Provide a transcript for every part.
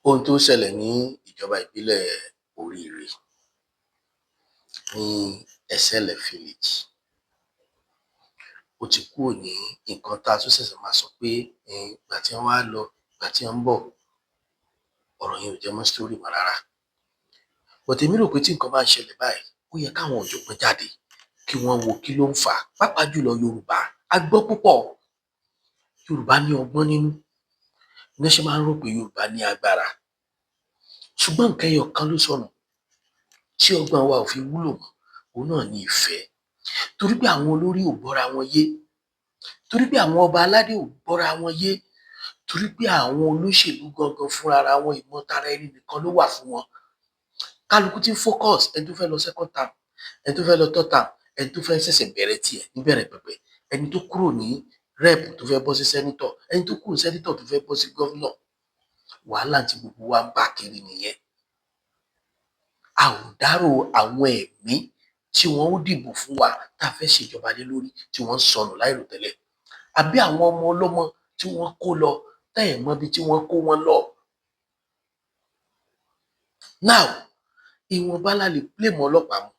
Ohun tó ṣẹlẹ̀ ní ìjọba ìbílẹ̀ Oríire ní Ẹ̀sẹ̀lẹ̀ Village, ó ti kúrò ní nǹkan tá a tún ṣẹ̀ṣẹ̀ máa sọ pé ìgbà tí wọ́n wá lọ, ìgbà tí wọ́n ń bọ̀, ọ̀rọ̀ yẹn ò jẹ mọ́ story mọ́ rárá. But èmi rò pé tí nǹkan bá ń ṣẹlẹ̀ báyìí, ó yẹ káwọn ọ̀jọ̀gbọ́n jáde kí wọ́n wo kí ló ń fà á. Pàápàá jùlọ Yorùbá, a gbọ́ púpọ̀. Yorùbá ní ọgbọ́n nínú. Ní ṣe máa ń rò pé Yorùbá ní agbára. Ṣùgbọ́n nǹkan ẹyọ kan ló sọnù tí ọgbọ́n wa ò fi wúlò mọ́, òun náà ni ìfẹ́. Torí pé àwọn olórí ò gbọ́ra wọn yé. Torí pé àwọn ọba aládé ò gbọ́ra wọn yé. Torí pé àwọn olóṣèlú gangan fúnra wọn ìmọ̀tara ẹni nìkan ló wà fún wọn. Kálukú ti ń focus, ẹni tó fẹ́ lọ second term, ẹni tó fẹ́ lọ third term, ẹni tó fẹ́ ṣẹ̀ṣẹ̀ bẹ̀rẹ̀ tiẹ̀ níbẹ̀rẹ̀ pẹ̀pẹ̀, ẹni tó kúrò ní rep tó fẹ́ bọ́ sí senator, ẹni tó kúrò senator tó fẹ́ bọ́ sí governor. Wàhálà tí gbogbo wa ń bá kiri nìyẹn. A ò dárò àwọn ẹ̀mí tí wọ́n ó dìbò fún wa tá a fẹ́ ṣèjọba lé lórí tí wọ́n ń sọnù láìròtẹ́lẹ̀. Àbí àwọn ọmọ ọlọ́mọ tí wọ́n kó lọ tá ẹ̀ mọ ibi tí wọ́n kó wọn lọ. Now, ìwọ̀nba la lè blame ọlọ́pàá mọ́,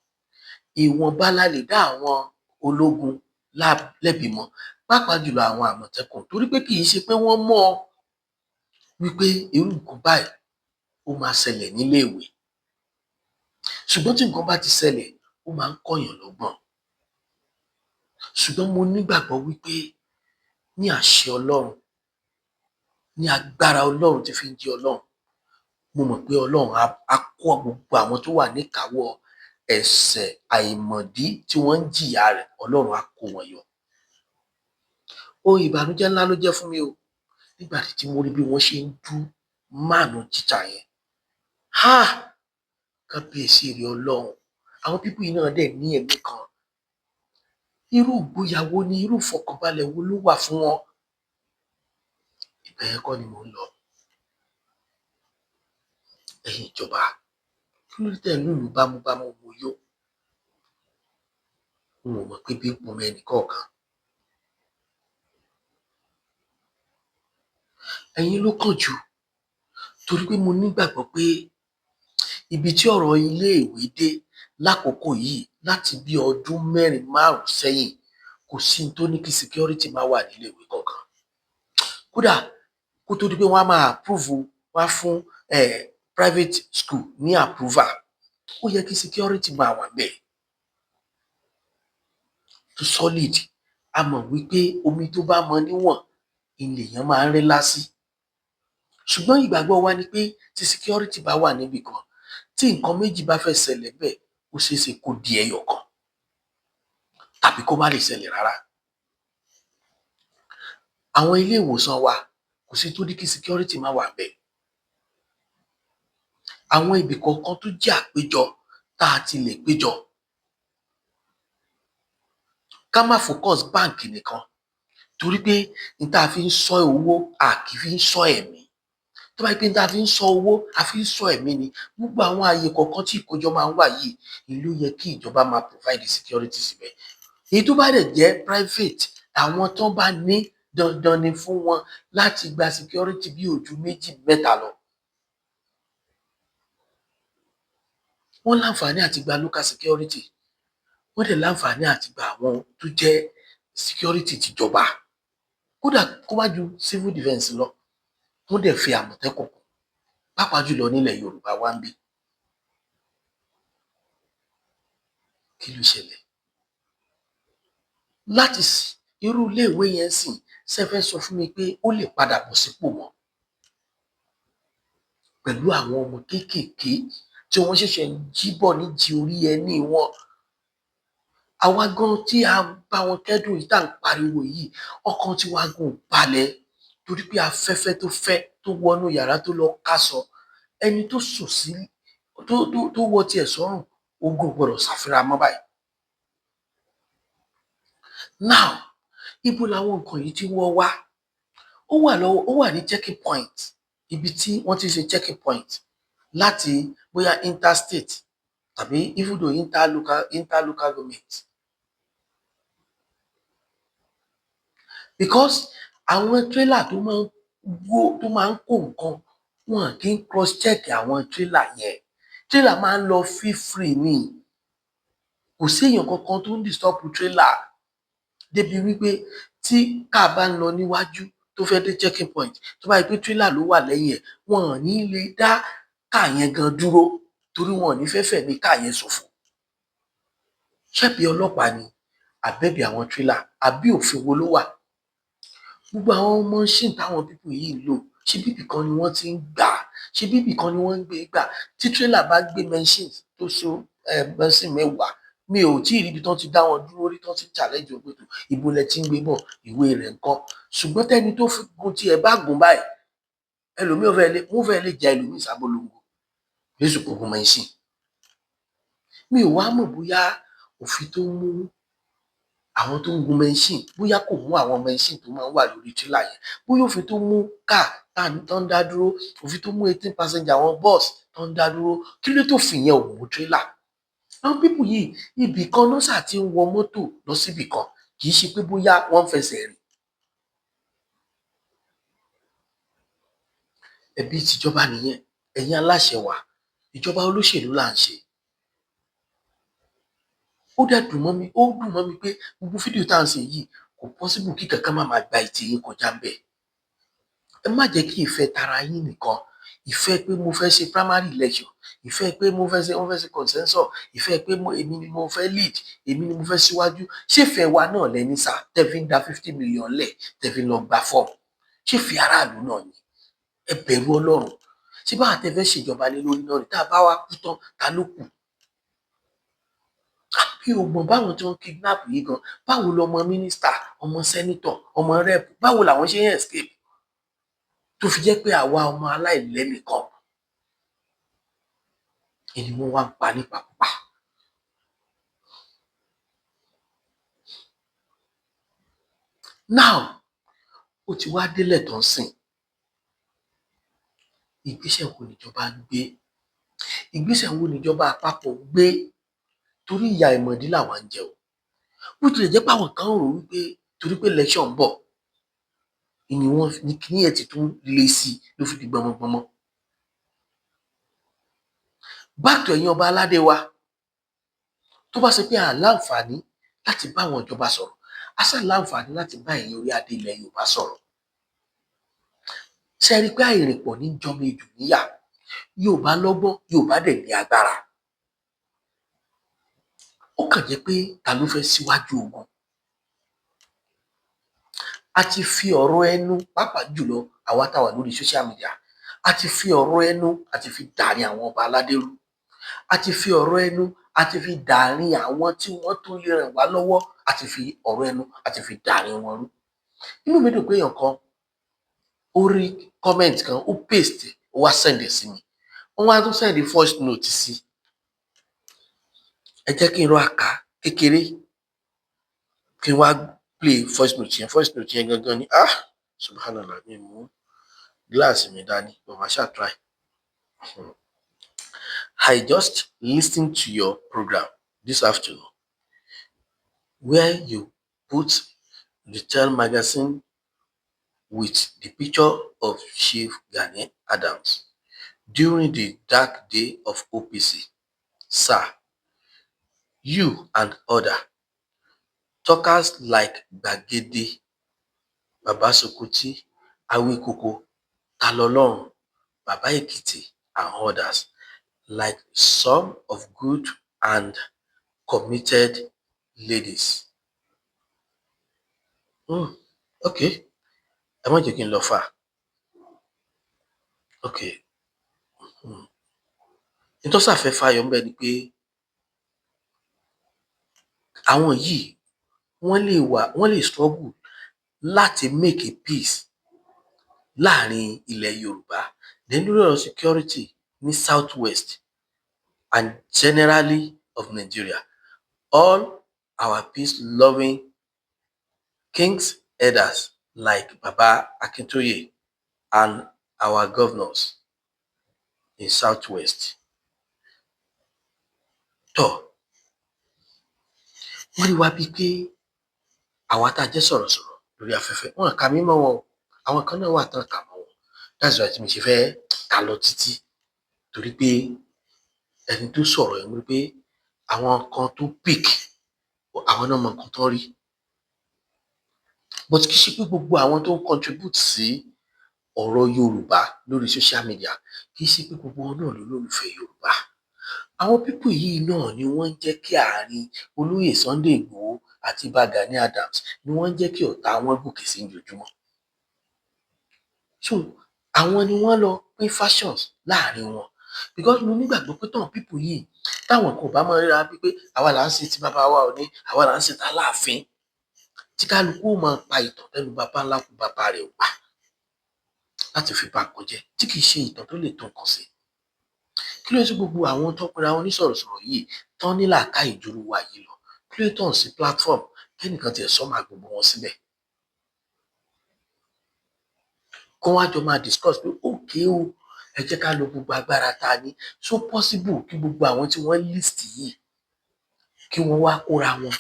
ìwọ̀nba la lè dá àwọn ológun lẹ́bi mọ́, pàápàá jùlọ àwọn àmọ̀tẹ́kùn, torí pé kì í ṣe pé wọ́n mọ̀ wípé irú nǹkan báyìí ó máa ṣẹlẹ̀ níléèwé. Ṣùgbọ́n tí nǹkan bá ti ṣẹlẹ̀, ó máa ń kọ́yàn lọ́gbọ́n. Ṣùgbọ́n mo nígbàgbọ́ wípé ní àṣẹ Ọlọ́run, ní agbára Ọlọ́run tí fi ń jẹ́ Ọlọ́run, mo mọ̀ pé Ọlọ́run á kó gbogbo àwọn tó wà níkàáwọ́ ẹ̀ṣẹ̀ àìmọ̀dí tí wọ́n ń jìyà rẹ̀, Ọlọ́run á kó wọn yọ. Ohun ìbànújẹ́ ńlá ló jẹ́ fún mi o, nígbà tí mo rí bí wọ́n ṣe ń dú máàlù jíjà yẹn. Kábíyèsí rẹ̀ Ọlọ́run, àwọn pípù yìí náà dẹ̀ ní ẹ̀mí kan. Irú ìgboyà wo ni, irú ìfọkànbalẹ̀ wo ló wà fún wọn? Ibẹ̀ yẹn kọ́ ni mò ń lọ. Ẹ̀yin ìjọba, kí ló dé tẹ̀ ń lùlù bámúbámú mo yó? N ò mọ̀ pé bí ń pọnmọ ẹnì kọ̀ọ̀kan. Ẹ̀yin ló kàn jù, torí pé mo nígbàgbọ́ pé ibi tí ọ̀rọ̀ iléèwé dé lákòókò yìí láti bí ọdún 4-5 sẹ́yìn, kò sí tó ní kí security má wà níléèwé kankan. Kódà kó tó di pé wọ́n á máa approve, wọ́n á fún private school ní approval, ó yẹ kí security máa wà ńbẹ̀ tó solid. A mọ̀ wípé omi tó bá mọ níwọ̀n ilèèyàn máa ń rẹ́lá sí. Ṣùgbọ́n ìgbàgbọ́ wa ni pé tí security bá wà níbì kan, tí nǹkan méjì bá fẹ́ ṣẹlẹ̀ bẹ́ẹ̀, ó ṣeé ṣe kó di ẹyọ kan tàbí kó má lè ṣẹlẹ̀ rárá. Àwọn ilé ìwòsàn wa, kò sí tó ní kí security má wà ńbẹ̀. Àwọn ibì kọ̀ọ̀kan tó jẹ́ àpéjọ tá a ti lè péjọ. Ká má focus báǹkì nìkan, torí pé n tá a fi ń ṣọ́ owó, a kì í fi ń ṣọ́ ẹ̀mí. Tó bá jẹ́ pé n tá a fi ń ṣọ́ owó, a fi ń ṣọ́ ẹ̀mí ni, gbogbo àwọn ààyè kọ̀ọ̀kan tí ìkójọ máa ń wà yìí, ló yẹ kí ìjọba máa provide security síbẹ̀. Èyí tó bá dẹ̀ jẹ́ private, àwọn tán bá ní, dandan ni fún wọn láti gba security bí ò ju 2-3 lọ. Wọ́n láǹfààní àti gba local security, wọ́n dẹ̀ láǹfààní àti gba àwọn tó jẹ́ security tìjọba. Kódà kó má ju civil defence lọ, wọ́n dẹ̀ fi àmọ̀tẹ́kùn kún, pàápàá jùlọ nílẹ̀ Yorùbá wa ńbí. Kí ló ṣẹlẹ̀? Láti irú iléèwé yẹn ńsìn, ṣé ẹ fẹ́ sọ fún mi pé ó lè padà bọ̀ sípò mọ́? Pẹ̀lú àwọn ọmọ kéékèèké tí wọ́n ṣẹ̀ṣẹ̀ ń jí bọ̀ nídìí orí ẹní wọn. Àwa gan tí a bá wọn kẹ́dùn yìí tá à ń pariwo yìí, ọkàn tiwa gan ò balẹ̀, torí pé afẹ́fẹ́ tó fẹ́ tó wọnú yàrá tó lọ káṣọ, ẹni tó sùn sí, tó wọ tiẹ̀ sọ́rùn, ogun ò gbọdọ̀ sáfínra mọ́ báyìí. Now, ibo làwọn nǹkan yìí tí wọ́n wá? Ó wà ní checking point, ibi tí wọ́n ti ń ṣe checking point láti bóyá interstate tàbí even though interlocal government. Because àwọn trailer tó máa ń kó nǹkan wọn kì í cross check àwọn tírélà yẹn. Tírélà máa ń lọ free ni, kò séèyàn kankan tó ń disturb tírélà débi wípé tí káà bá ń lọ níwájú tó fẹ́ dé checking point, tó bá yẹ pé tírélà ló wà lẹ́yìn ẹ̀, wọn ò ní lè dá káà yẹn gan dúró torí wọn ò ní fẹ́ fẹ̀mí káà yẹn ṣòfò. Ṣẹ́bi ọlọ́pàá ni àbẹ́bí àwọn tírélà, àbí òfin wo ló wà? Gbogbo àwọn machine táwọn people yìí ń lò, ṣé bíbì kan ni wọ́n ti ń gbà á? Ṣé bíbì kan ni wọ́n ń gbé gbà? Tí tírélà bá gbé machine tó so machine 10, mi ò tí ì ríbi tán ti dá wọn dúró rí tán ti challenge wọn pé ibo lẹ ti ń gbé bọ̀, ìwé rẹ̀ ńkọ́? Ṣùgbọ́n tẹ́ni tó gun tiẹ̀ bá gùn báyìí, ẹlòmíì wọ́n fẹ́ lè ja ẹlòmíì sábólongo lẹ́sùn kó gun machine. Mi ò wá mọ̀ bóyá òfin tó mú àwọn tó ń gun machine, bóyá kò mú àwọn machine tó máa ń wà lórí tírélà yẹn, bóyá òfin tó mú káà tó ń dá dúró, òfin tó mú 18 passenger àwọn bus tó ń dá dúró, kí ló tó fìyẹn ò mú tírélà? Àwọn pípù yìí ibì kan náà ṣáà ti ń wọ mọ́tò lọ síbì kan, kì í ṣe pé bóyá wọ́n ń fẹsẹ̀ rìn. Ẹ̀bi tìjọba nìyẹn, ẹ̀yin aláṣẹ wa, ìjọba olóṣèlú là ń ṣe. Ó dẹ̀ dùn mọ́ mi pé gbogbo fídíò tá à ń ṣe yìí kò possible kí kankan má máa gba etí yín kọjá ńbẹ̀. Ẹ má jẹ́ kí ìfẹ́ tara yín nìkan, ìfẹ́ pé mo fẹ́ ṣe primary election, ìfẹ́ pé wọ́n fẹ́ ṣe consensus, ìfẹ́ pé èmi ni mo fẹ́ lead, èmi ni mo fẹ́ síwájú. Ṣéfẹ́ wa náà lẹni sà tẹ́ fi ń da 50 million lẹ̀ tẹ́ fi lọ gba fọ́ọ̀mù? Ṣéfẹ́ aráàlú náà ni? Ẹ bẹ̀rù Ọlọ́run. Ṣé báwa tẹ́ fẹ́ ṣèjọba lé lórí náà ni? Tá a bá wá kú tán, ta ló kù? Mi ò mọ̀ báwọn tí wọ́n kidnap yìí gan, báwo lọmọ mínísítà, ọmọ sẹ́nítọ̀, ọmọ rẹ́ẹ̀pù, báwo làwọn ṣe ń escape tó fi jẹ́ pé àwa ọmọ aláìlẹ́nìkan ni wọ́n wá ń pa nípakúpa. Now ó ti wá délẹ̀ tán sìn, ìgbésẹ̀ wo níjọba ń gbé? Ìgbésẹ̀ wo níjọba àpapọ̀ gbé? Torí ìyà ìmọ̀dí làwa ń jẹ o. Bó tilẹ̀ jẹ́ pé àwọn kan rò wípé torí pé election ń bọ̀ ni kíní ẹ̀ ti tún le sí ló fi di gbọmọgbọmọ. Back to ẹ̀yin ọba aládé wa, tó bá ṣe pé a láǹfààní láti bá àwọn ìjọba sọ̀rọ̀, a ṣáà láǹfààní láti bá ẹ̀yin orí adé ilẹ̀ Yorùbá sọ̀rọ̀. Ṣé ẹ rí i pé àìrìnpọ̀ ní jọmọ ejò níyà? Yorùbá lọ́gbọ́n, Yorùbá dẹ̀ ní agbára. Ó kàn jẹ́ pé ta ló fẹ́ síwájú ogun? A ti fi ọ̀rọ̀ ẹnu, pàápàá jùlọ àwa tá wà lórí social media, a ti fi ọ̀rọ̀ ẹnu a ti fi dàárín àwọn ọba aládé rú. A ti fi ọ̀rọ̀ ẹnu a ti fi dàárín àwọn tí wọ́n tún lè ràn wá lọ́wọ́, a ti fi ọ̀rọ̀ ẹnu a ti fi dàárín wọn rú. Inú mi dùn pé èèyàn kan ó rí comment kan, ó paste, ó wá send ẹ̀ sí mi. Wọ́n wá tún send voice note sí. Ẹ jẹ́ kí n rọra kà kékeré kí n wá play voice note yẹn. Voice note yẹn gangan ni subhanallah, mi mú gíláàsì mi dání, but màá ṣáà try. I just listened to your program this afternoon where you put the Tell magazine with the picture of Chief Gani Adams during the dark day of OPC. Sir, you and other talkers like Gbagede, Baba Sokoti, Awikoko, Talolorun, Baba Ekiti, and others, like some of good and committed ladies. Okay, ẹ má jẹ́ kí n lọ fà. Okay, nítorí sàfẹ́ fàyọ̀ ń bẹ ni pé àwọn yìí wọ́n lè struggle láti make a peace láàrin ilẹ̀ Yorùbá, then lórí ọ̀rọ̀ security ní South West and generally of Nigeria. All our peace-loving kings elders like Baba Akintoye and our governors in South West. Wọ́n rí wa bíi pé àwa tá a jẹ́ sọ̀rọ̀sọ̀rọ̀ lórí afẹ́fẹ́, wọn kà mí mọ́ wọn o. Àwọn kan náà wà tán kà mọ́ wọn. That's why tí mi ṣe fẹ́ kà ká lọ títí torí pé ẹni tó sọ̀rọ̀ yẹn wípé àwọn kan tó pick àwọn náà mọ nǹkan tó rí but kì í ṣe pé gbogbo àwọn tó ń contribute sí ọ̀rọ̀ Yorùbá lórí social media kì í ṣe pé gbogbo wọn náà ló lólùfẹ́ Yorùbá àwọn pípù yìí náà ni wọ́n ń jẹ́ kí àárín olóyè Sunday Igboho àti Ìbà Gani Adams ni wọ́n ń jẹ́ kí ọ̀tá wọn gòkè sí ojoojúmọ́ so àwọn ni wọ́n lọ pín factions láàrin wọn because mo nígbàgbọ́ pé táwọn pípù yìí táwọn kò bá máa ríra pípé àwa là ń ṣe ti bàbá wa Ọọ̀ni àwa là ń ṣe ta Láàfin tí kálukú ó máa pa ìtàn tẹnu bàbá ńlá kú bàbá rẹ̀ ò pa láti fi bà nǹkan jẹ́ tí kì í ṣe ìtàn tó lè tó nǹkan sí kí ló ṣe gbogbo àwọn tó pera wọn ní sọ̀rọ̀sọ̀rọ̀ yìí tán ní làákàyè ìjòrò wa yìí lọ kí ló tàn sí platform kẹ́nìkan tiẹ̀ sọ máa gbogbo wọn síbẹ̀ kó wá jọ máa discuss pé ókè o ẹ jẹ́ ká lo gbogbo agbára tá a ní so possible kí gbogbo àwọn tí wọ́n list yìí kí wọ́n wá kóra wọn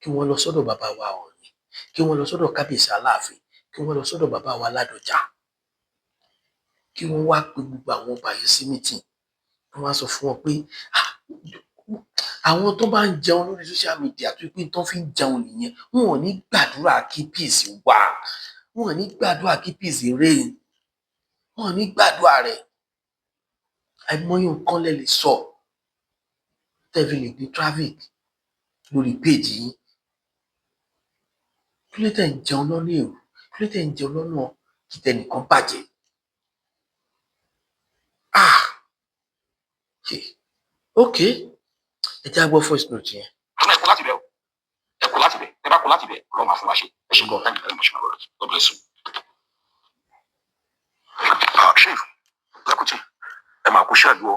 kí wọ́n lọ sọ́dọ̀ bàbá wa Ọọ̀ni kí wọ́n lọ sọ́dọ̀ kábíyèsí Aláàfin kí wọ́n lọ sọ́dọ̀ bàbá wa Ládọjà kí wọ́n wá pe gbogbo àwọn ọba yẹn sí meeting wọ́n wá sọ fún wọn pé àwọn tó bá ń jẹun lórí social media tó pé tó fi ń jẹun nìyẹn wọn ò ní gbàdúrà kí peace wà wọn ò ní gbàdúrà kí peace reign wọn ò ní gbàdúrà rẹ̀ àìmọye nǹkan lẹ lè sọ tẹ́fì lè ní traffic lórí péèjì yín kí ló tẹ̀ ń jẹun lọ́nà èrò kí ló tẹ̀ ń jẹun lọ́nà kí tẹnìkan bàjẹ́ ok ẹ já gbọ́ voice note yẹn. ẹ kú láti bẹ̀ o ẹ kú láti bẹ̀ ẹ bá kú láti bẹ̀ Ọlọ́run máa fún wa ṣe ẹ ṣe gbọ́ thank you very much my brother God bless you. Chief Lẹ́kùtì ẹ máa kú ṣáàdù o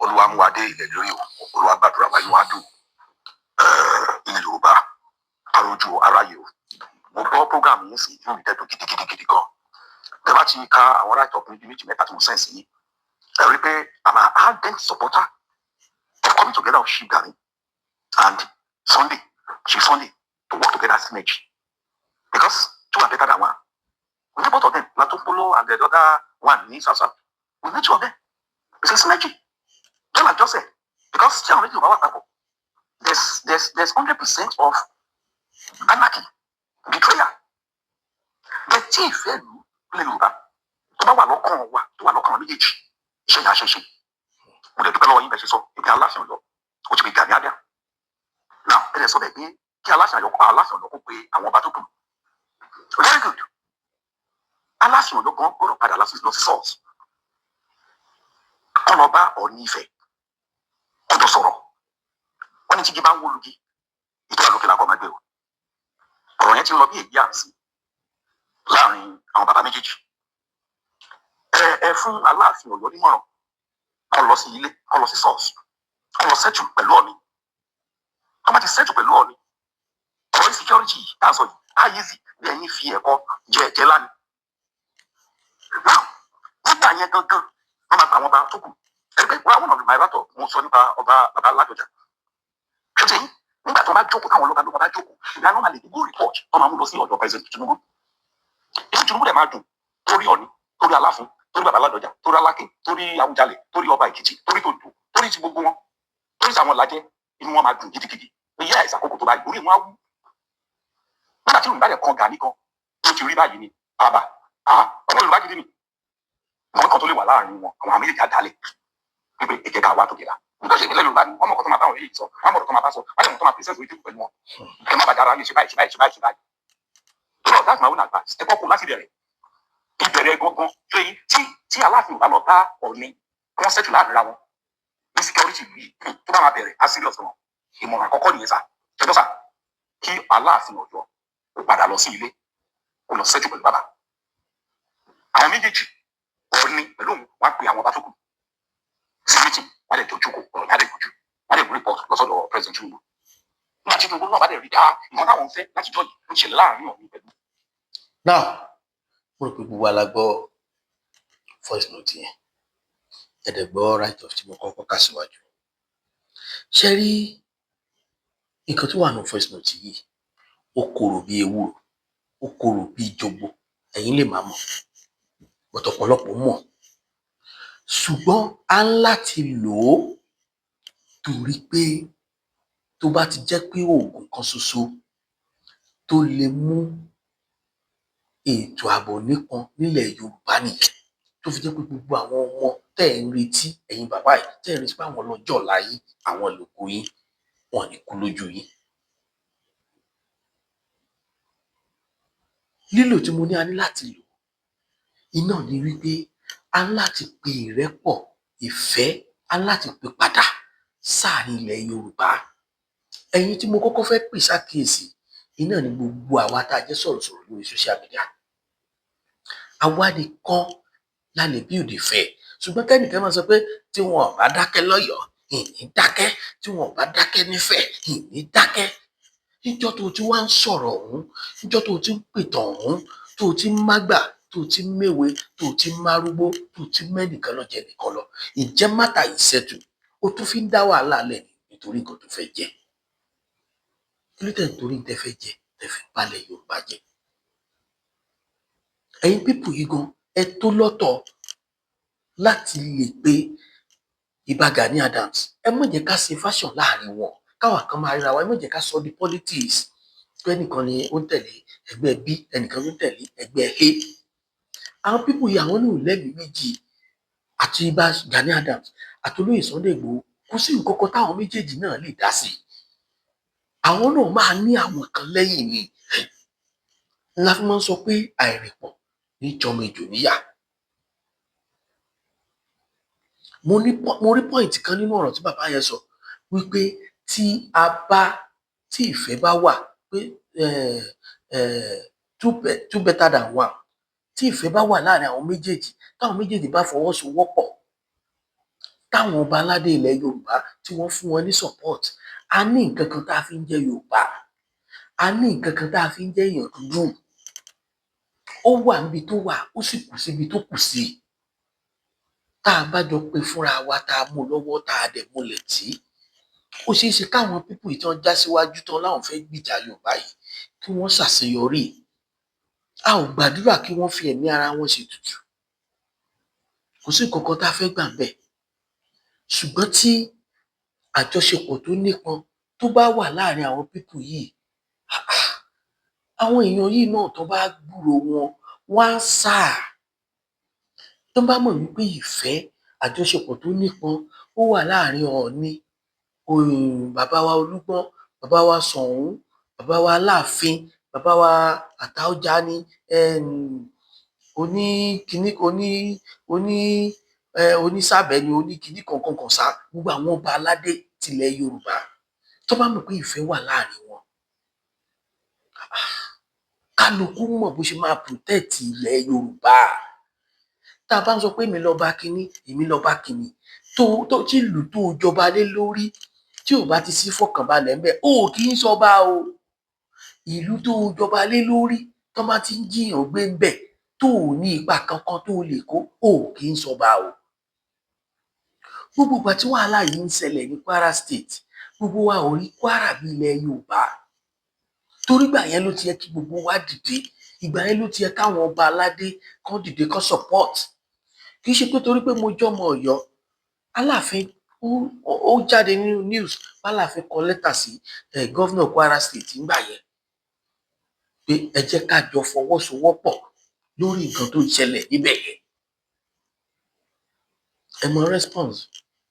Olúwa mú wa dé ilẹ̀ lórí o Olúwa gbàdúrà wa inú wa dùn ilẹ̀ Yorùbá arójú aráyé o mo gbọ́ program yìí sí inú mi dẹ́dùn gidigidi gan tẹ bá ti ka àwọn right of méjì mẹ́ta tí mo sẹ́ǹsì yìí ẹ rí pé I'm an ardent supporter of coming together of Chief Gani and Chief Sunday to work together as synergy because two are better than one. We need both of them, Latumpolo and the other one, Nisasa. We need two of them. It's a synergy. Just like just said, because there's 100% of anarchy, betrayal. The thief, tó bá wà lọ́kàn wa tó wà lọ́kàn méjèèjì iṣẹ́ yẹn àṣẹṣe mo lè dúpẹ́ lọ́wọ́ yín bẹ́ẹ̀ ṣe sọ ibi Aláàfin Ọ̀yọ́ ó ti fi Gani Adams now ẹ lè sọ bẹ́ẹ̀ pé kí Aláàfin Ọ̀yọ́ kó pe àwọn ọba tó kù very good Aláàfin Ọ̀yọ́ gan gbọ́dọ̀ padà lọ sí source kọ́ lọ bá Ọọ̀ni Ifẹ̀ kó jọ sọ̀rọ̀ wọ́n ní tí igi bá ń wó lugi ìjọba lókè làkọ́ máa gbé o ọ̀rọ̀ yẹn ti ń lọ bí èyí àǹsí láàrin àwọn bàbá méjèèjì ẹ fún Aláàfin Ọ̀yọ́ nímọ̀ràn kó lọ sí ilé kó lọ sí source kó lọ settle pẹ̀lú Ọọ̀ni kó má ti settle pẹ̀lú Ọọ̀ni ọ̀rọ̀ insecurity tá a sọ yìí á yé sí bí ẹ̀yin fi ẹ̀kọ́ jẹ ẹ̀jẹ̀ lánìí now nígbà yẹn gangan wọ́n máa gba àwọn ọba tó kù ẹgbẹ́ wọn àwọn ọ̀nà ìbáratọ̀ mo sọ nípa ọba bàbá Ládọjà ṣé ṣe yín nígbà tó bá jókòó táwọn ọlọ́ba ló bá jókòó ìgbà náà máa lè gbó report tó máa mú lọ sí ọ̀dọ̀ president Tinubu èyí Tinubu dẹ̀ máa dùn torí Ọọ̀ni torí Aláàfin torí bàbá Ládọjà torí Aláké torí Awùjalẹ̀ torí ọba Èkìtì torí tòǹdó torí ti gbogbo wọn torí àwọn Ìlàjẹ inú wọn máa dùn gidigidi ìyá ẹ̀sà kókò tó bá ìgbórí wọn á wú nígbà tí Yorùbá rẹ̀ kan Gani kan tó ti rí báyìí ni àbá ọmọ Yorùbá gidi ni wọn kan tó lè wà láàrin wọn àwọn àmì ìjà dálẹ̀ pípé èké ká wá tó gẹ̀dá nígbà tí ìpínlẹ̀ Yorùbá ni wọn mọ̀ kọ́ tó máa bá wọn èyí sọ wọn mọ̀ kọ́ tó máa bá sọ wọn lè mọ̀ tó máa pèsè ìwé tó pẹ̀lú wọn ẹ má bàjẹ́ ara yín ṣe báyìí lọ́wọ́ that's my own advice ẹ kọ́kọ́ láti bẹ̀rẹ̀ ìbẹ̀rẹ̀ gangan ṣé yín tí Aláàfin bá lọ bá Ọọ̀ni wọn ṣẹ́tù láàrin ra wọn ní security yìí tó bá máa bẹ̀rẹ̀ á serious wọn ìmọ̀ràn àkọ́kọ́ nìyẹn sà ṣẹjọ́ sà kí Aláàfin Ọ̀yọ́ ó padà lọ sí ilé ó lọ ṣẹ́tù pẹ̀lú bàbá àwọn méjèèjì Ọọ̀ni pẹ̀lú òun wá pe àwọn ọba tó kù sí meeting wọ́n lè dojú kò ọ̀rọ̀ yá lè dojú wọ́n lè report lọ́sọ̀dọ̀ president Tinubu nígbà tí Tinubu náà bá lè rí dáa ìmọ̀ táwọn fẹ́ láti jọ yìí ń ṣẹlẹ̀ láàrin Ọọ̀ni pẹ̀lú. now mo rò pé gbogbo alágbọ́ voice note yẹn ẹ̀dẹ̀gbọ́ right of tí mo kọ́kọ́ kà síwájú ṣe rí nǹkan tó wà ní voice note yìí ó korò bí ewúro ó korò bí jogbo ẹ̀yin lè má mọ̀ but ọ̀pọ̀lọpọ̀ mọ̀ ṣùgbọ́n a ń láti lò ó torí pé tó bá ti jẹ́ pé oògùn kan ṣoṣo tó lè mú ètò ààbò nípọn nílẹ̀ Yorùbá nìyẹn, tó fi jẹ́ pé gbogbo àwọn ọmọ tẹ́ ẹ̀ ń retí, ẹ̀yin bàbá yìí tẹ́ ẹ̀ ń retí pé àwọn lọ́jọ́ ọ̀la yín, àwọn lògo yín, wọn ò ní kú lójú yín. Lílò tí mo ní a ní láti lò iná ni wípé a ní láti pe ìrẹ́pọ̀, ìfẹ́, a ní láti pe padà sáàrin ilẹ̀ Yorùbá. Ẹ̀yin tí mo kọ́kọ́ fẹ́ pè sákìyèsí iná ni gbogbo àwa tá a jẹ́ sọ̀rọ̀sọ̀rọ̀ lórí social media. Àwa nìkan la lè build ìfẹ́, ṣùgbọ́n kẹ́nìkan máa sọ pé tí wọn ò bá dákẹ́ lọ́yọ̀ọ́, ìní dákẹ́, tí wọn ò bá dákẹ́ nífẹ̀ẹ́, ìní dákẹ́. Níjọ́ tó ti wá ń sọ̀rọ̀ ọ̀hún, níjọ́ tó ti ń pìtàn ọ̀hún, tó ti ń mágbà, tó ti ń méwe, tó ti ń márúgbó, tó ti ń mẹ́nìkan lọ jẹ nìkan lọ, ìjẹ́ mátà ìṣẹ́tù, ó tún fi ń dá wàhálà lẹ̀ nítorí nǹkan tó fẹ́ jẹ. Kí ló tẹ̀ nítorí tẹ́ fẹ́ jẹ, tẹ́ fi balẹ̀ Yorùbá jẹ? Ẹ̀yin pípù yìí gan, ẹ tó lọ́tọ̀ láti lè pe Ìbà Gani Adams. Ẹ má jẹ́ ká ṣe fashion láàrin wọn, káwa kan máa ríra wa, ẹ má jẹ́ ká sọ di politics. Pé ẹnìkan ni ó ń tẹ̀lé ẹgbẹ́ B, ẹnìkan ló ń tẹ̀lé ẹgbẹ́ A. Àwọn pípù yìí àwọn náà lẹ́mìí méjì, àti Ìbà Gani Adams àti olóyè Sunday Igboho, kò sí nǹkan kan táwọn méjèèjì náà lè dá sí. Àwọn náà máa ní àwọn kan lẹ́yìn ni. La fi máa ń sọ pé àìrìnpọ̀ ní jọmọ ejò níyà. Mo rí point kan nínú ọ̀rọ̀ tí bàbá yẹn sọ wípé tí ìfẹ́ bá wà pé two better than one, tí ìfẹ́ bá wà láàrin àwọn méjèèjì, táwọn méjèèjì bá fọwọ́sowọ́pọ̀, táwọn ọba aládé ilẹ̀ Yorùbá tí wọ́n fún wọn ní support, a ní nǹkan kan tá a fi ń jẹ́ Yorùbá, a ní nǹkan kan tá a fi ń jẹ́ èèyàn dúdú. Ó wà níbi tó wà, ó sì kù síbi tó kù sí. Tá a bá jọ pé fúnra wa, tá a mú lọ́wọ́, tá a dẹ̀ múlẹ̀ tí, ó ṣeé ṣe káwọn pípù yìí tán já síwájú tán láwọn fẹ́ gbìjà Yorùbá yìí kí wọ́n ṣàṣeyọrí. A ò gbàdúrà kí wọ́n fi ẹ̀mí ara wọn ṣètùtù, kò sí nǹkan kan tá a fẹ́ gbà bẹ́ẹ̀. Ṣùgbọ́n tí àjọṣepọ̀ tó nípọn tó bá wà láàrin àwọn pípù yìí, àwọn èèyàn yìí náà tó bá gbúròó wọn, wọ́n á sá. Tó bá mọ̀ wípé ìfẹ́, àjọṣepọ̀ tó nípọn ó wà láàrin Ọọ̀ni, bàbá wa Olúgbọ́n, bàbá wa Ṣọ̀ún, bàbá wa Aláàfin, bàbá wa Àtaọ́jání, onísàbẹ̀ni, oníkiní kankan sá, gbogbo àwọn ọba aládé tilẹ̀ Yorùbá, tó bá mọ̀ pé ìfẹ́ wà láàrin wọn, kálukú mọ̀ bó ṣe máa protect ilẹ̀ Yorùbá. Tá a bá ń sọ pé èmi lọ́ba kíní, èmi lọ́ba kíní, tó tí ìlú tó jọba lé lórí tí ò bá ti sí fọkànbalẹ̀ ńbẹ̀, ó kì í ṣọba o. Ìlú tó jọba lé lórí tó bá ti ń jiyàn gbé ńbẹ̀, tó ò ní ipa kankan tó lè kó, ó kì í ṣọba o. Gbogbo ìgbà tí wàhálà yìí ń ṣẹlẹ̀ ní Kwara State, gbogbo wa ò rí Kwara bí ilẹ̀ Yorùbá. Torí ìgbà yẹn ló ti yẹ kí gbogbo wa dìde, ìgbà yẹn ló ti yẹ káwọn ọba aládé kan dìde kan support. Kì í ṣe pé torí pé mo jọmọ Ọ̀yọ́, Aláàfin ó jáde nínú news, Aláàfin kọ lẹ́tà sí gọ́vnà Kwara State ńgbà yẹn pé ẹ jẹ́ ká jọ fọwọ́sowọ́pọ̀ lórí nǹkan tó ń ṣẹlẹ̀ níbẹ̀ yẹn. Ẹ mọ response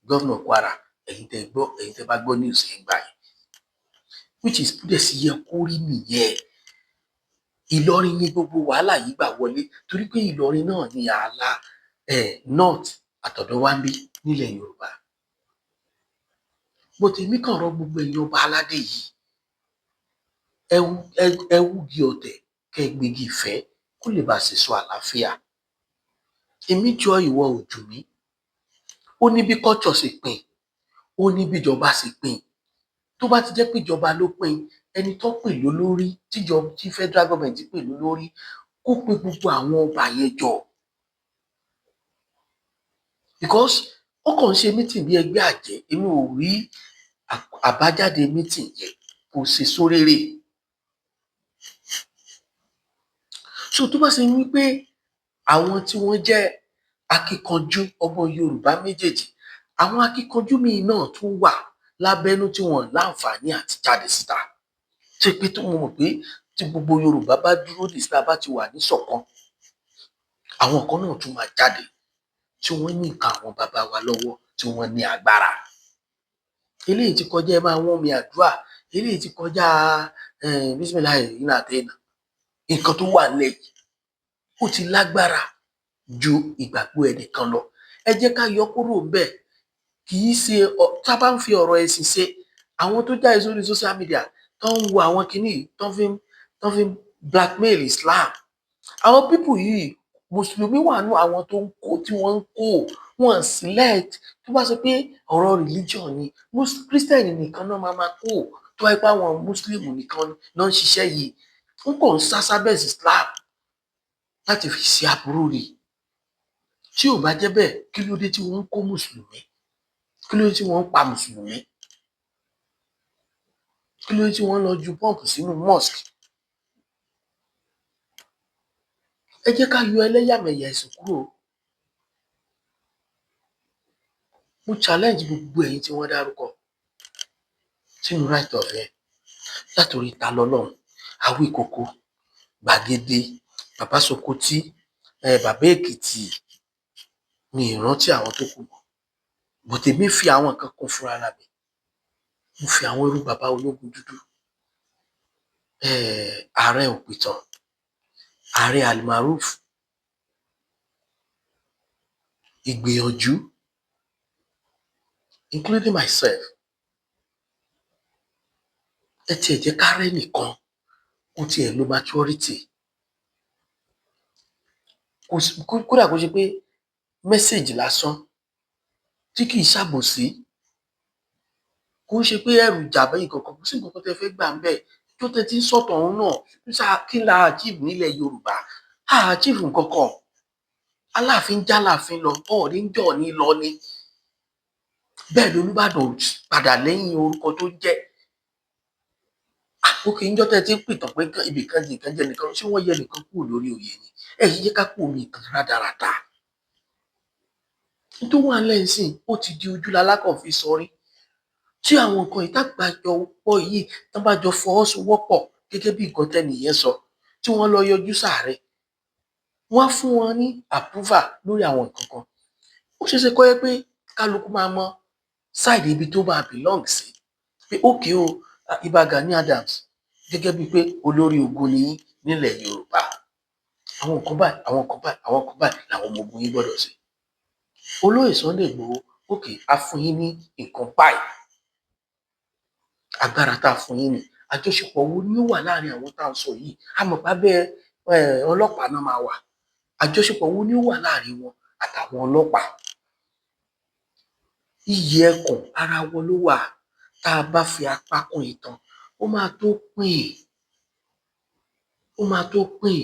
gọ́vnà Kwara, ẹ̀yin tẹ́ bá gbọ́ news yẹn gbà yẹn, which is bó dẹ̀ sí yẹ kó rí nìyẹn. Ìlọrin ní gbogbo wàhálà yìí gbà wọlé, torí pé Ìlọrin náà ní ààlà north àtọ̀dọ̀ wa ń bí nílẹ̀ Yorùbá. Mo tèmi kàn rọ gbogbo ẹ̀yin ọba aládé yìí, ẹ wúgi ọ̀tẹ̀ kẹ́ gbégi ìfẹ́ kó lè bá ṣèso àlàáfíà. Èmi jọ ìwọ ò jù mí. Ó ní bí culture ṣe pín, ó ní bí ìjọba ṣe pín. Tó bá ti jẹ́ pé ìjọba ló pín, ẹni tó pè lólórí, tí federal government pè lólórí, kó pe gbogbo àwọn ọba yẹn jọ. Because ó kàn ń ṣe meeting bí ẹgbẹ́ àjẹ́, èmi ò rí àbájáde meeting yẹn, kò ṣe sórérè. So tó bá ṣe wípé àwọn tí wọ́n jẹ́ akíkanjú ọmọ Yorùbá méjèèjì. Àwọn akíkanjú míì náà tún wà lábẹ́nú tí wọn láǹfààní àti jáde síta. Ṣé pé tó mo mọ̀ pé tí gbogbo Yorùbá bá dúró dì síta bá ti wà ní ṣọ̀kan, àwọn kan náà tún máa jáde tí wọ́n ní nǹkan àwọn bàbá wa lọ́wọ́ tí wọ́n ní agbára. Eléyìí ti kọjá ẹ máa wọ́n mi àdúrà, eléyìí ti kọjá bísímìláì iná àtẹ̀yìnà. Nǹkan tó wà nílẹ̀ yìí ó ti lágbára ju ìgbàgbọ́ ẹnìkan lọ. Ẹ jẹ́ ká yọ kúrò ńbẹ̀. Kì í ṣe tá a bá ń fi ọ̀rọ̀ ẹ̀sìn ṣe, àwọn tó jáde sórí social media tó ń wo àwọn kinní yìí tó fi ń blackmail Islam. Àwọn people yìí, Mùsùlùmí wà nínú àwọn tó ń kó tí wọ́n ń kó wọn select. Tó bá sọ pé ọ̀rọ̀ religion ni, Christian nìkan náà máa kó. Tó wáyé pé àwọn Muslim nìkan náà ń ṣiṣẹ́ yìí, wọ́n kàn ń sá sábẹ́ Islam láti fi ṣe aburú ni. Tí ò bá jẹ́ bẹ́ẹ̀, kí ló dé tí wọ́n ń kó Mùsùlùmí? Kí ló dé tí wọ́n ń pa Mùsùlùmí? Kí ló dé tí wọ́n lọ ju bọ́ǹbù sínú mosque? Ẹ jẹ́ ká yọ ẹlẹ́yàmẹ̀yà ẹ̀sìn kúrò. Mo challenge gbogbo ẹ̀yin tí wọ́n dárúkọ sínú right of ẹ̀ látòrí Ta Lọ́lọ́run, Awíkoko, Gbàgede, Bàbá Sokoti, Bàbá Èkìtì, mi ìrántí àwọn tó kù mọ́. But èmi fi àwọn nǹkan kún fúnra ara mi. Mo fi àwọn irú bàbá ológun dúdú, Ààrẹ Òpìtàn, Ààrẹ Almaroof, Ìgbìyànjú, including myself. Ẹ tiẹ̀ jẹ́ ká rẹ́ nìkan kó tiẹ̀ lo maturity. Kódà kó ṣe pé mẹ́sẹ̀gì lásán tí kì í ṣàbòsí, kó ṣe pé ẹrù ìjàmbá yìí kankan, kò sí nǹkan tẹ́ fẹ́ gbà ń bẹ̀. Tó tẹ́ ti ń sọ̀tọ̀ ọ̀hún náà, kí la achieve nílẹ̀ Yorùbá? A achieve nǹkan kan. Aláàfin jálàfin lọ, Ọọ̀ni ń jọ̀ ní lọ ni. Bẹ́ẹ̀ ni Olúbàdàn padà lẹ́yìn orúkọ tó jẹ́. Òkè ńjọ́ tẹ́ ti ń pìtàn pé ibìkan di nǹkan jẹ́ nìkan, ṣé wọ́n yẹ nìkan kúrò lórí oyè ni? Ẹ yí jẹ́ ká kúrò ní ìtàn rádaràda. Tó wà lẹ́sìn ó ti di ojú lalákàn fi sọrí. Tí àwọn nǹkan ìtàgbàjọpọ̀ yìí tán bá jọ fọwọ́sowọ́pọ̀ gẹ́gẹ́ bí nǹkan tẹ́nìyẹn sọ, tí wọ́n lọ yọjú sáàrẹ, wọ́n á fún wọn ní approval lórí àwọn nǹkan kan. Ó ṣeé ṣe kó jẹ́ pé kálukú máa mọ side ibi tó máa belong sí. Pé okay o, Ìbà Gani Adams gẹ́gẹ́ bíi pé olórí ogun ni yín nílẹ̀ Yorùbá. Àwọn nǹkan báyìí, àwọn nǹkan báyìí, àwọn nǹkan báyìí làwọn ọmọ ogun yín gbọ́dọ̀ ṣe. Olóyè Sunday Igboho, okay, a fún yín ní nǹkan báyìí. Agbára tá a fún yín ni. Àjọṣepọ̀ wo ni ó wà láàrin àwọn tá à ń sọ yìí? A mọ̀ pé abẹ́ ọlọ́pàá náà máa wà. Àjọṣepọ̀ wo ni ó wà láàrin wọn àtàwọn ọlọ́pàá? Iyì ẹkùn ara wọn ló wà. Tá a bá fi apá kún ìtàn, ó máa tó pín. Ó máa tó pín.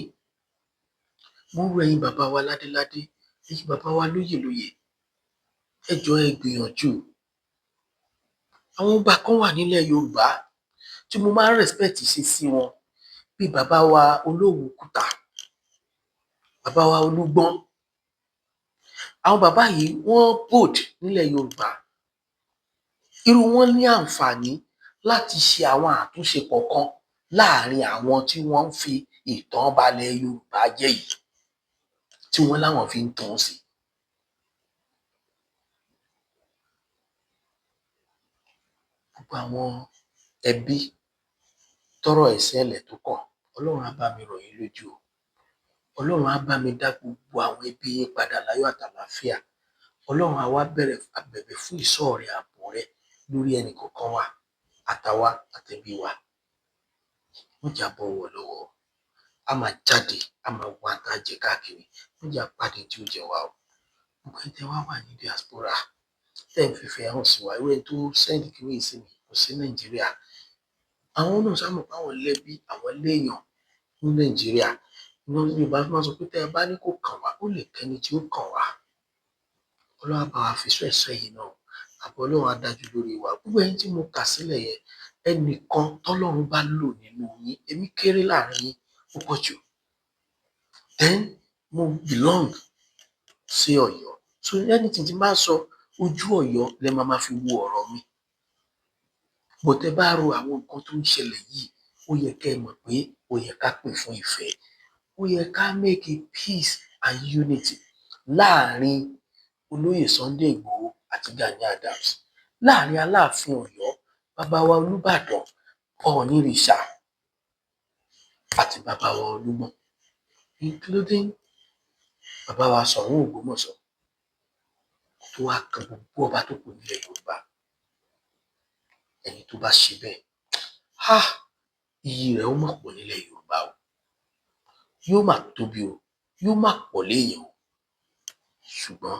Mo rọ ẹ̀yin bàbá wa ládéládé, ẹ̀yin bàbá wa lóyèlóyè, ẹ jọ̀ọ́ ẹ gbìyànjú. Àwọn ọba kan wà nílẹ̀ Yorùbá tí mo máa ń respect ìṣesí wọn, bí bàbá wa Olówu Kùtà, bàbá wa Olúgbọ́n. Àwọn bàbá yìí wọ́n bold nílẹ̀ Yorùbá. Irú wọn ní àǹfààní láti ṣe àwọn àtúnṣe kọ̀ọ̀kan láàrin àwọn tí wọ́n ń fi ìtàn balẹ̀ Yorùbá jẹ́ yìí, tí wọ́n láwọn fi ń tàn sí. Gbogbo àwọn ẹbí tọ́rọ̀ ẹ̀ ṣẹlẹ̀ tó kàn, Ọlọ́run á bá mi rọ̀ yín lójú o. Ọlọ́run á bá mi dá gbogbo àwọn ẹbí yín padà láyọ̀ àtàlàáfíà. Ọlọ́run á wá bẹ̀rẹ̀ abẹ̀bẹ̀ fún ìṣọ́ rẹ̀, ààbò rẹ̀ lórí ẹnì kọ̀ọ̀kan wa, àtàwa àtẹbí wa. Wọ́n jà bọ̀wọ̀ lọ́wọ́. A máa jáde, a máa wá tá jẹ káàkiri. Wọ́n jà pàdé tí ó jẹ wá o. Gbogbo ẹni tẹ́ wá wà ní diaspora, tẹ́ ń fìfẹ́ hàn sí wa, irú ẹni tó send kìíní sí mi kò sí Nàìjíríà. Àwọn náà sábà pé àwọn lẹ́bí, àwọn léèyàn ní Nàìjíríà. Ìwọ ní Yorùbá máa sọ pé tẹ́ ẹ bá ní kó kàn wá, ó lè kẹ́ni tí ó kàn wá. Ọlọ́run á bá wa fi sọ ẹ̀ṣọ́ yìí náà. Àbọ̀ Ọlọ́run á dájú lórí wa. Gbogbo ẹni tí mo kà sílẹ̀ yẹn, ẹnìkan tọ́lọ́run bá lò nínú yín, èmi kéré láàrin yín púpọ̀ jù. Then mo belong sí Ọ̀yọ́. So anything tí n bá sọ ojú Ọ̀yọ́ lẹ máa fi wo ọ̀rọ̀ mi. Bó tẹ́ bá ro àwọn nǹkan tó ń ṣẹlẹ̀ yìí, ó yẹ kẹ́ ẹ mọ̀ pé ó yẹ ká pè fún ìfẹ́. Ó yẹ ká make a peace and unity láàrin olóyè Sunday Igboho àti Gani Adams, láàrin Aláàfin Ọ̀yọ́ bàbá wa Olúbàdàn Ọọ̀nìrìṣà àti bàbá wa Olúgbọ́n, including bàbá wa Ṣọ̀ún Ògbómọ̀ṣọ́, tó wá kan gbogbo ọba tó kù nílẹ̀ Yorùbá. Ẹni tó bá ṣe bẹ́ẹ̀, iyì rẹ̀ ó mọ̀ pọ̀ nílẹ̀ Yorùbá o, yóò máa tóbi o, yóò máa pọ̀ léèyàn o, ṣùgbọ́n